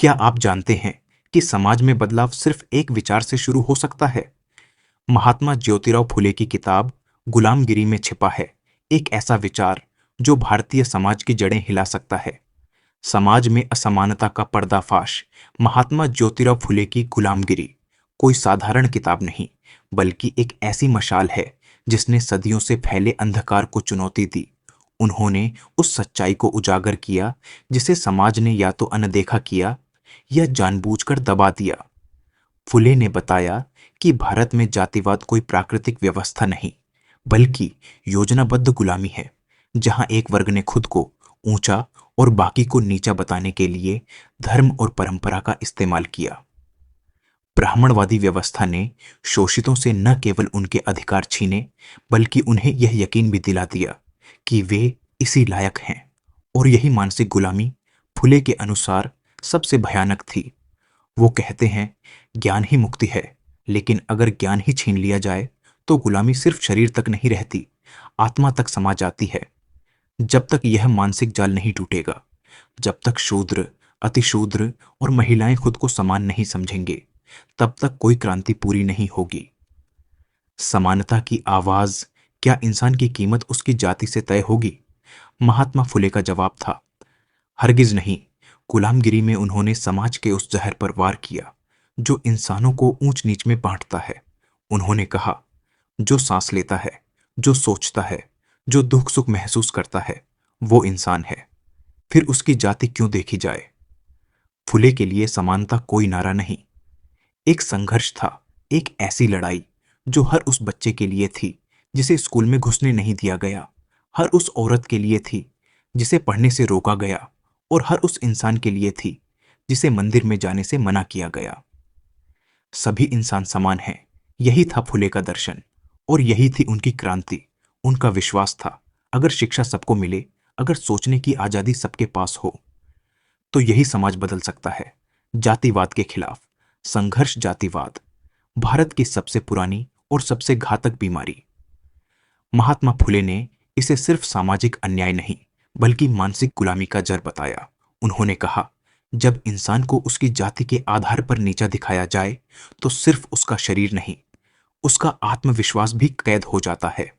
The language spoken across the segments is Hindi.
क्या आप जानते हैं कि समाज में बदलाव सिर्फ एक विचार से शुरू हो सकता है? महात्मा ज्योतिराव फुले की किताब गुलामगिरी में छिपा है एक ऐसा विचार जो भारतीय समाज की जड़ें हिला सकता है। समाज में असमानता का पर्दाफाश। महात्मा ज्योतिराव फुले की गुलामगिरी कोई साधारण किताब नहीं, बल्कि एक ऐसी मशाल है जिसने सदियों से फैले अंधकार को चुनौती दी। उन्होंने उस सच्चाई को उजागर किया जिसे समाज ने या तो अनदेखा किया या जानबूझकर दबा दिया। फुले ने बताया कि भारत में जातिवाद कोई प्राकृतिक व्यवस्था नहीं, बल्कि योजनाबद्ध गुलामी है, जहां एक वर्ग ने खुद को ऊंचा और बाकी को नीचा बताने के लिए धर्म और परंपरा का इस्तेमाल किया। ब्राह्मणवादी व्यवस्था ने शोषितों से न केवल उनके अधिकार छीने, बल्कि उन्हें यह यकीन भी दिला दिया कि वे इसी लायक हैं। और यही मानसिक गुलामी फुले के अनुसार सबसे भयानक थी। वो कहते हैं, ज्ञान ही मुक्ति है, लेकिन अगर ज्ञान ही छीन लिया जाए तो गुलामी सिर्फ शरीर तक नहीं रहती, आत्मा तक समा जाती है। जब तक यह मानसिक जाल नहीं टूटेगा, जब तक शूद्र, अतिशूद्र और महिलाएं खुद को समान नहीं समझेंगे, तब तक कोई क्रांति पूरी नहीं होगी। समानता की आवाज, क्या इंसान की कीमत उसकी जाति से तय होगी? महात्मा फुले का जवाब था, हरगिज नहीं। गुलामगिरी में उन्होंने समाज के उस जहर पर वार किया जो इंसानों को ऊंच नीच में बांटता है। उन्होंने कहा, जो सांस लेता है, जो सोचता है, जो दुख सुख महसूस करता है, वो इंसान है। फिर उसकी जाति क्यों देखी जाए? फुले के लिए समानता कोई नारा नहीं, एक संघर्ष था। एक ऐसी लड़ाई जो हर उस बच्चे के लिए थी जिसे स्कूल में घुसने नहीं दिया गया, हर उस औरत के लिए थी जिसे पढ़ने से रोका गया, और हर उस इंसान के लिए थी जिसे मंदिर में जाने से मना किया गया। सभी इंसान समान हैं, यही था फुले का दर्शन, और यही थी उनकी क्रांति। उनका विश्वास था, अगर शिक्षा सबको मिले, अगर सोचने की आजादी सबके पास हो, तो यही समाज बदल सकता है। जातिवाद के खिलाफ संघर्ष। जातिवाद भारत की सबसे पुरानी और सबसे घातक बीमारी। महात्मा फुले ने इसे सिर्फ सामाजिक अन्याय नहीं, बल्कि मानसिक गुलामी का जड़ बताया। उन्होंने कहा, जब इंसान को उसकी जाति के आधार पर नीचा दिखाया जाए, तो सिर्फ उसका शरीर नहीं, उसका आत्मविश्वास भी कैद हो जाता है।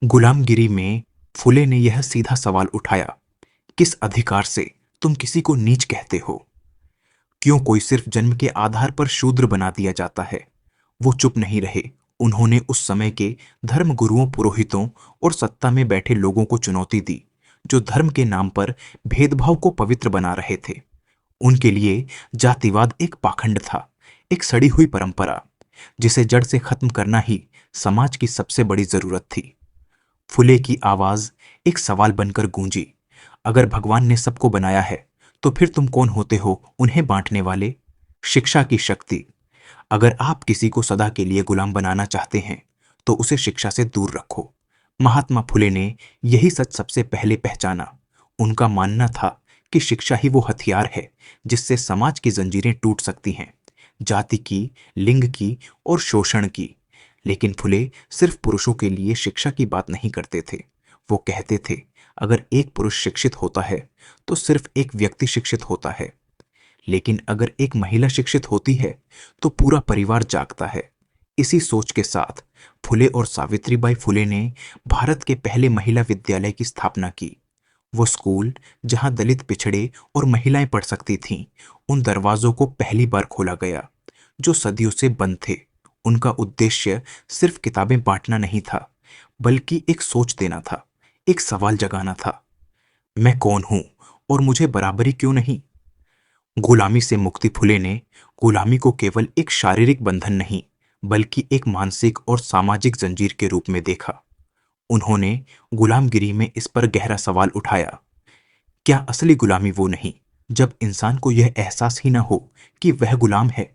गुलामगिरी में फुले ने यह सीधा सवाल उठाया, किस अधिकार से तुम किसी को नीच कहते हो? क्यों कोई सिर्फ जन्म के आधार पर शूद्र बना दिया जाता है? वो चुप नहीं रहे। उन्होंने उस समय के धर्म गुरुओं, पुरोहितों और सत्ता में बैठे लोगों को चुनौती दी, जो धर्म के नाम पर भेदभाव को पवित्र बना रहे थे। उनके लिए जातिवाद एक पाखंड था, एक सड़ी हुई परंपरा, जिसे जड़ से खत्म करना ही समाज की सबसे बड़ी जरूरत थी। फुले की आवाज एक सवाल बनकर गूंजी, अगर भगवान ने सबको बनाया है, तो फिर तुम कौन होते हो उन्हें बांटने वाले? शिक्षा की शक्ति। अगर आप किसी को सदा के लिए गुलाम बनाना चाहते हैं, तो उसे शिक्षा से दूर रखो। महात्मा फुले ने यही सच सबसे पहले पहचाना। उनका मानना था कि शिक्षा ही वो हथियार है जिससे समाज की जंजीरें टूट सकती हैं, जाति की, लिंग की और शोषण की। लेकिन फुले सिर्फ पुरुषों के लिए शिक्षा की बात नहीं करते थे। वो कहते थे, अगर एक पुरुष शिक्षित होता है तो सिर्फ एक व्यक्ति शिक्षित होता है, लेकिन अगर एक महिला शिक्षित होती है तो पूरा परिवार जागता है। इसी सोच के साथ फुले और सावित्रीबाई फुले ने भारत के पहले महिला विद्यालय की स्थापना की। वो स्कूल जहां दलित, पिछड़े और महिलाएं पढ़ सकती थीं, उन दरवाजों को पहली बार खोला गया जो सदियों से बंद थे। उनका उद्देश्य सिर्फ किताबें बांटना नहीं था, बल्कि एक सोच देना था, एक सवाल जगाना था, मैं कौन हूं और मुझे बराबरी क्यों नहीं? गुलामी से मुक्ति। फुले ने गुलामी को केवल एक शारीरिक बंधन नहीं, बल्कि एक मानसिक और सामाजिक जंजीर के रूप में देखा। उन्होंने गुलामगिरी में इस पर गहरा सवाल उठाया, क्या असली गुलामी वो नहीं जब इंसान को यह एहसास ही ना हो कि वह गुलाम है?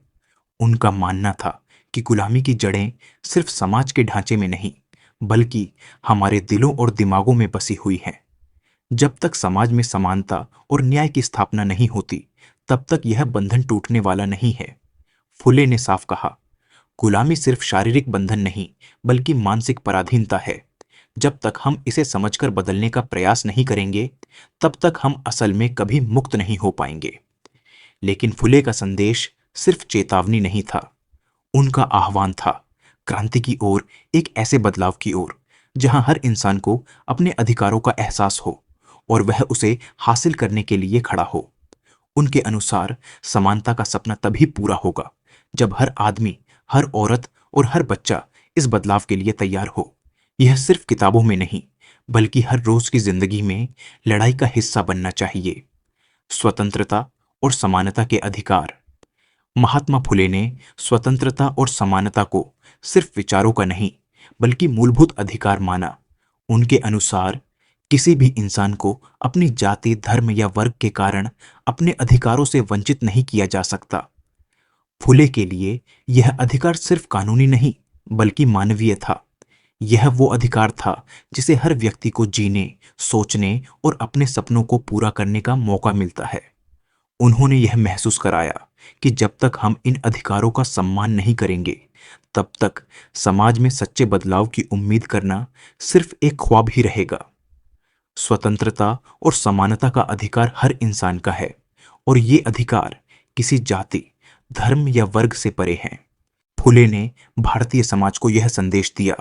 उनका मानना था कि गुलामी की जड़ें सिर्फ समाज के ढांचे में नहीं, बल्कि हमारे दिलों और दिमागों में बसी हुई हैं। जब तक समाज में समानता और न्याय की स्थापना नहीं होती, तब तक यह बंधन टूटने वाला नहीं है। फुले ने साफ कहा, गुलामी सिर्फ शारीरिक बंधन नहीं, बल्कि मानसिक पराधीनता है। जब तक हम इसे समझकर बदलने का प्रयास नहीं करेंगे, तब तक हम असल में कभी मुक्त नहीं हो पाएंगे। लेकिन फुले का संदेश सिर्फ चेतावनी नहीं था, उनका आह्वान था क्रांति की ओर, एक ऐसे बदलाव की ओर जहां हर इंसान को अपने अधिकारों का एहसास हो और वह उसे हासिल करने के लिए खड़ा हो। उनके अनुसार समानता का सपना तभी पूरा होगा जब हर आदमी, हर औरत और हर बच्चा इस बदलाव के लिए तैयार हो। यह सिर्फ किताबों में नहीं, बल्कि हर रोज की जिंदगी में लड़ाई का हिस्सा बनना चाहिए। स्वतंत्रता और समानता के अधिकार। महात्मा फुले ने स्वतंत्रता और समानता को सिर्फ विचारों का नहीं, बल्कि मूलभूत अधिकार माना। उनके अनुसार किसी भी इंसान को अपनी जाति, धर्म या वर्ग के कारण अपने अधिकारों से वंचित नहीं किया जा सकता। फुले के लिए यह अधिकार सिर्फ कानूनी नहीं, बल्कि मानवीय था। यह वो अधिकार था जिसे हर व्यक्ति को जीने, सोचने और अपने सपनों को पूरा करने का मौका मिलता है। उन्होंने यह महसूस कराया कि जब तक हम इन अधिकारों का सम्मान नहीं करेंगे, तब तक समाज में सच्चे बदलाव की उम्मीद करना सिर्फ एक ख्वाब ही रहेगा। स्वतंत्रता और समानता का अधिकार हर इंसान का है, और ये अधिकार किसी जाति, धर्म या वर्ग से परे हैं। फुले ने भारतीय समाज को यह संदेश दिया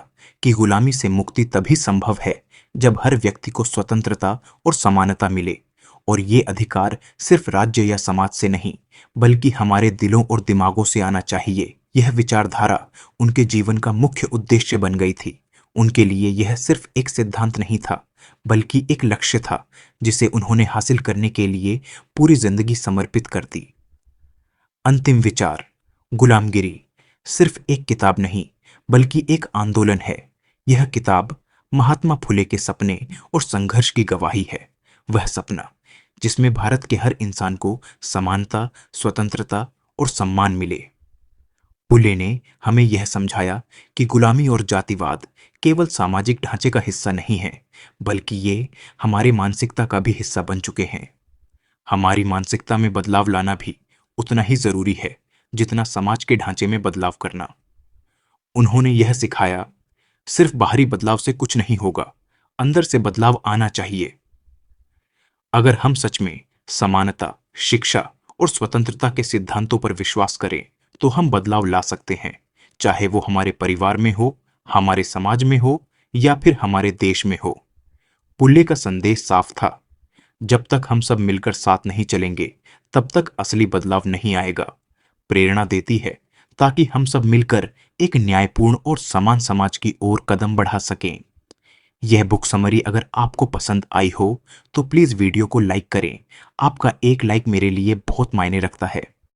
कि गुलामी से मुक्ति तभी संभव है जब हर व्यक्ति को स्वतंत्रता और समानता मिले, और ये अधिकार सिर्फ राज्य या समाज से नहीं, बल्कि हमारे दिलों और दिमागों से आना चाहिए। यह विचारधारा उनके जीवन का मुख्य उद्देश्य बन गई थी। उनके लिए यह सिर्फ एक सिद्धांत नहीं था, बल्कि एक लक्ष्य था जिसे उन्होंने हासिल करने के लिए पूरी जिंदगी समर्पित कर दी। अंतिम विचार। गुलामगिरी सिर्फ एक किताब नहीं, बल्कि एक आंदोलन है। यह किताब महात्मा फुले के सपने और संघर्ष की गवाही है। वह सपना जिसमें भारत के हर इंसान को समानता, स्वतंत्रता और सम्मान मिले। फुले ने हमें यह समझाया कि गुलामी और जातिवाद केवल सामाजिक ढांचे का हिस्सा नहीं है, बल्कि ये हमारी मानसिकता का भी हिस्सा बन चुके हैं। हमारी मानसिकता में बदलाव लाना भी उतना ही जरूरी है जितना समाज के ढांचे में बदलाव करना। उन्होंने यह सिखाया, सिर्फ बाहरी बदलाव से कुछ नहीं होगा, अंदर से बदलाव आना चाहिए। अगर हम सच में समानता, शिक्षा और स्वतंत्रता के सिद्धांतों पर विश्वास करें, तो हम बदलाव ला सकते हैं, चाहे वो हमारे परिवार में हो, हमारे समाज में हो या फिर हमारे देश में हो। पुल्ले का संदेश साफ था, जब तक हम सब मिलकर साथ नहीं चलेंगे, तब तक असली बदलाव नहीं आएगा। प्रेरणा देती है ताकि हम सब मिलकर एक न्यायपूर्ण और समान समाज की ओर कदम बढ़ा सकें। यह बुक समरी अगर आपको पसंद आई हो तो प्लीज वीडियो को लाइक करें। आपका एक लाइक मेरे लिए बहुत मायने रखता है।